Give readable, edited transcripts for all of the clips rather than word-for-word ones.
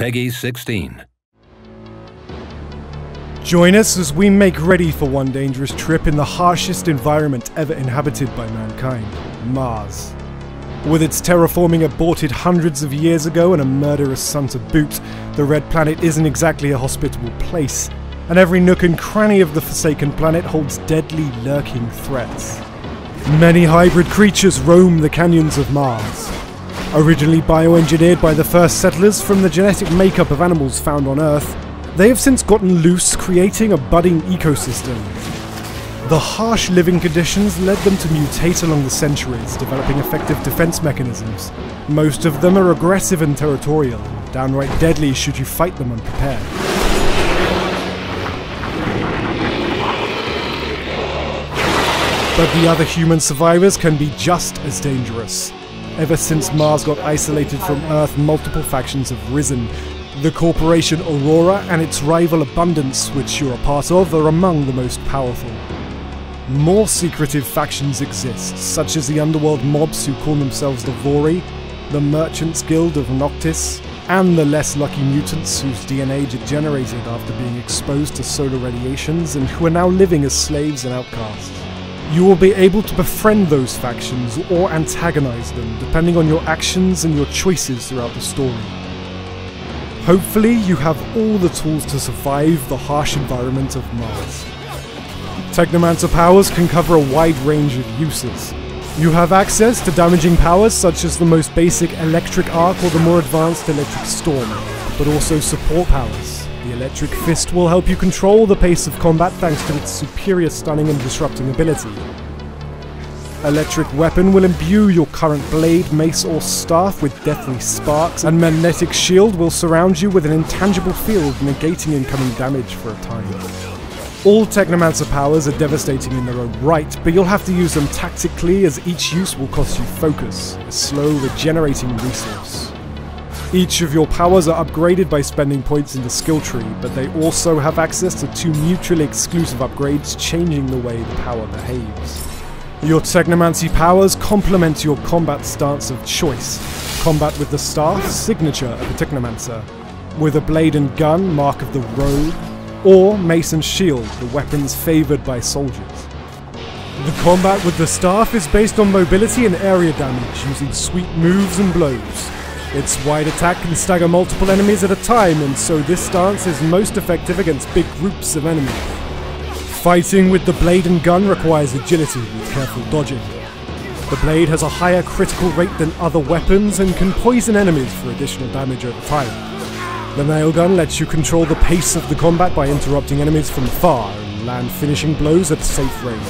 Peggy 16. Join us as we make ready for one dangerous trip in the harshest environment ever inhabited by mankind, Mars. With its terraforming aborted hundreds of years ago and a murderous sun to boot, the Red Planet isn't exactly a hospitable place, and every nook and cranny of the forsaken planet holds deadly lurking threats. Many hybrid creatures roam the canyons of Mars. Originally bioengineered by the first settlers from the genetic makeup of animals found on Earth, they have since gotten loose, creating a budding ecosystem. The harsh living conditions led them to mutate along the centuries, developing effective defense mechanisms. Most of them are aggressive and territorial, downright deadly should you fight them unprepared. But the other human survivors can be just as dangerous. Ever since Mars got isolated from Earth, multiple factions have risen. The corporation Aurora and its rival Abundance, which you're a part of, are among the most powerful. More secretive factions exist, such as the underworld mobs who call themselves the Vori, the Merchants Guild of Noctis, and the less lucky mutants whose DNA degenerated after being exposed to solar radiations and who are now living as slaves and outcasts. You will be able to befriend those factions or antagonize them, depending on your actions and your choices throughout the story. Hopefully, you have all the tools to survive the harsh environment of Mars. Technomancer powers can cover a wide range of uses. You have access to damaging powers such as the most basic electric arc or the more advanced electric storm, but also support powers. The electric fist will help you control the pace of combat thanks to its superior stunning and disrupting ability. Electric weapon will imbue your current blade, mace or staff with deathly sparks, and magnetic shield will surround you with an intangible field, negating incoming damage for a time. All Technomancer powers are devastating in their own right, but you'll have to use them tactically as each use will cost you focus, a slow regenerating resource. Each of your powers are upgraded by spending points in the skill tree, but they also have access to 2 mutually exclusive upgrades, changing the way the power behaves. Your Technomancy powers complement your combat stance of choice. Combat with the staff, signature of a Technomancer. With a blade and gun, mark of the rogue. Or mace and shield, the weapons favoured by soldiers. The combat with the staff is based on mobility and area damage, using sweep moves and blows. Its wide attack can stagger multiple enemies at a time, and so this stance is most effective against big groups of enemies. Fighting with the blade and gun requires agility with careful dodging. The blade has a higher critical rate than other weapons and can poison enemies for additional damage over time. The nail gun lets you control the pace of the combat by interrupting enemies from afar and land finishing blows at a safe range.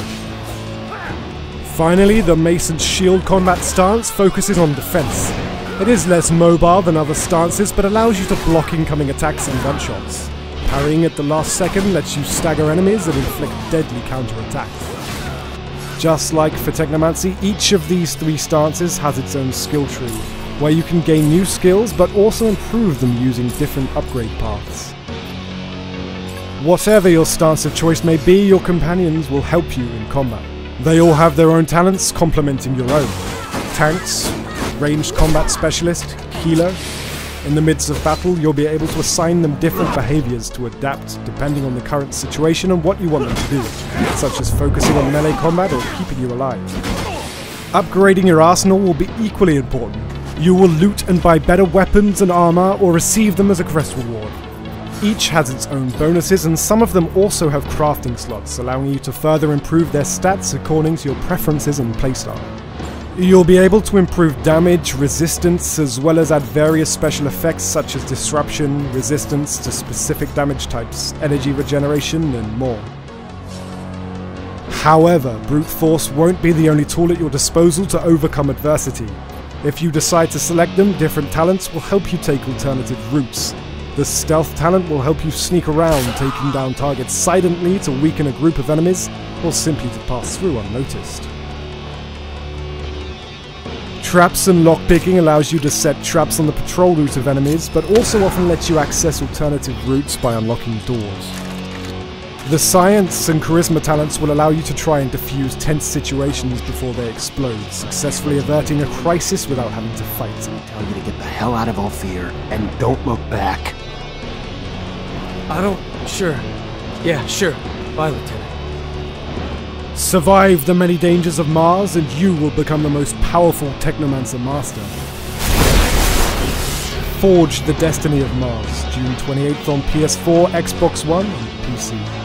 Finally, the mace and shield combat stance focuses on defense. It is less mobile than other stances, but allows you to block incoming attacks and gunshots. Parrying at the last second lets you stagger enemies and inflict deadly counterattacks. Just like for Technomancy, each of these 3 stances has its own skill tree, where you can gain new skills but also improve them using different upgrade paths. Whatever your stance of choice may be, your companions will help you in combat. They all have their own talents complementing your own. Tanks, ranged combat specialist, healer. In the midst of battle, you'll be able to assign them different behaviours to adapt depending on the current situation and what you want them to do, such as focusing on melee combat or keeping you alive. Upgrading your arsenal will be equally important. You will loot and buy better weapons and armor or receive them as a quest reward. Each has its own bonuses, and some of them also have crafting slots, allowing you to further improve their stats according to your preferences and playstyle. You'll be able to improve damage, resistance, as well as add various special effects such as disruption, resistance to specific damage types, energy regeneration, and more. However, brute force won't be the only tool at your disposal to overcome adversity. If you decide to select them, different talents will help you take alternative routes. The stealth talent will help you sneak around, taking down targets silently to weaken a group of enemies, or simply to pass through unnoticed. Traps and lockpicking allows you to set traps on the patrol route of enemies, but also often lets you access alternative routes by unlocking doors. The science and charisma talents will allow you to try and defuse tense situations before they explode, successfully averting a crisis without having to fight. Tell you to get the hell out of Ophir and don't look back. Sure. Yeah, sure. Bye, Lieutenant. Survive the many dangers of Mars and you will become the most powerful Technomancer master. Forge the Destiny of Mars, June 28th on PS4, Xbox One, and PC.